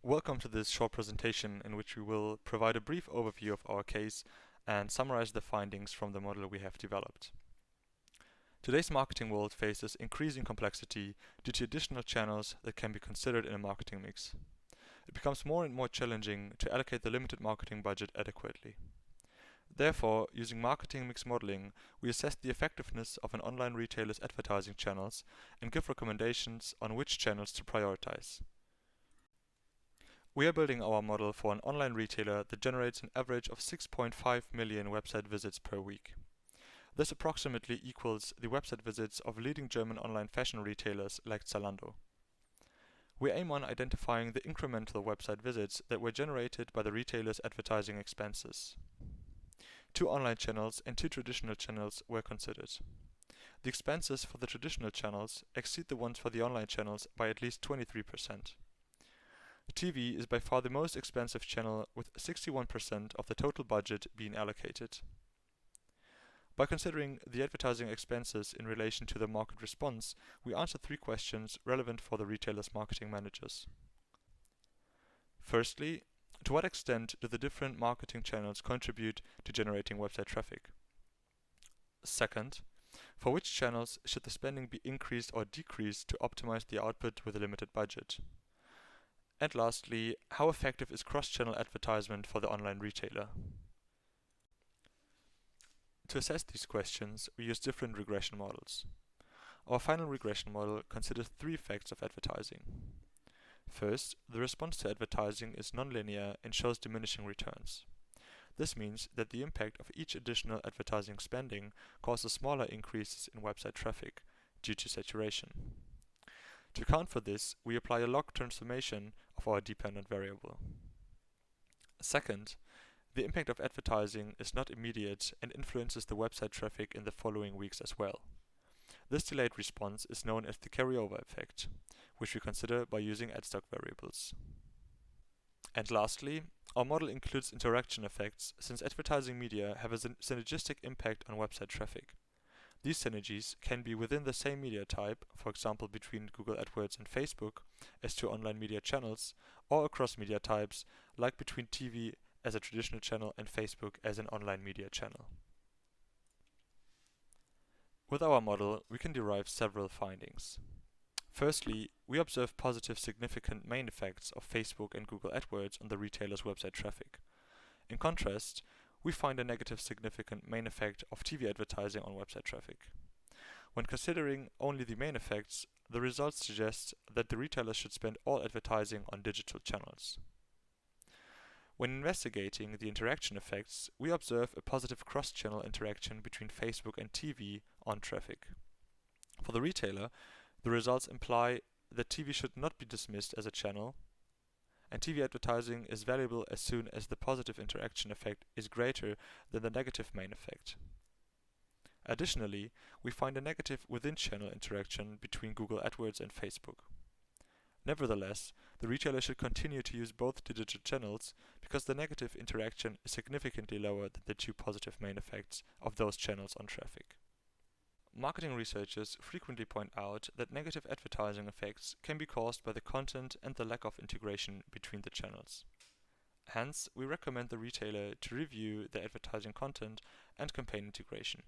Welcome to this short presentation in which we will provide a brief overview of our case and summarize the findings from the model we have developed. Today's marketing world faces increasing complexity due to additional channels that can be considered in a marketing mix. It becomes more and more challenging to allocate the limited marketing budget adequately. Therefore, using marketing mix modeling, we assess the effectiveness of an online retailer's advertising channels and give recommendations on which channels to prioritize. We are building our model for an online retailer that generates an average of 6.5 million website visits per week. This approximately equals the website visits of leading German online fashion retailers like Zalando. We aim on identifying the incremental website visits that were generated by the retailer's advertising expenses. 2 online channels and 2 traditional channels were considered. The expenses for the traditional channels exceed the ones for the online channels by at least 23%. TV is by far the most expensive channel, with 61% of the total budget being allocated. By considering the advertising expenses in relation to the market response, we answered 3 questions relevant for the retailer's marketing managers. Firstly, to what extent do the different marketing channels contribute to generating website traffic? Second, for which channels should the spending be increased or decreased to optimize the output with a limited budget? And lastly, how effective is cross-channel advertisement for the online retailer? To assess these questions, we use different regression models. Our final regression model considers 3 effects of advertising. First, the response to advertising is nonlinear and shows diminishing returns. This means that the impact of each additional advertising spending causes smaller increases in website traffic due to saturation. To account for this, we apply a log transformation of our dependent variable. Second, the impact of advertising is not immediate and influences the website traffic in the following weeks as well. This delayed response is known as the carryover effect, which we consider by using adstock variables. And lastly, our model includes interaction effects, since advertising media have a synergistic impact on website traffic. These synergies can be within the same media type, for example between Google AdWords and Facebook as 2 online media channels, or across media types, like between TV as a traditional channel and Facebook as an online media channel. With our model, we can derive several findings. Firstly, we observe positive significant main effects of Facebook and Google AdWords on the retailer's website traffic. In contrast, we find a negative significant main effect of TV advertising on website traffic. When considering only the main effects, the results suggest that the retailer should spend all advertising on digital channels. When investigating the interaction effects, we observe a positive cross-channel interaction between Facebook and TV on traffic. For the retailer, the results imply that TV should not be dismissed as a channel, and TV advertising is valuable as soon as the positive interaction effect is greater than the negative main effect. Additionally, we find a negative within-channel interaction between Google AdWords and Facebook. Nevertheless, the retailer should continue to use both digital channels because the negative interaction is significantly lower than the 2 positive main effects of those channels on traffic. Marketing researchers frequently point out that negative advertising effects can be caused by the content and the lack of integration between the channels. Hence, we recommend the retailer to review their advertising content and campaign integration.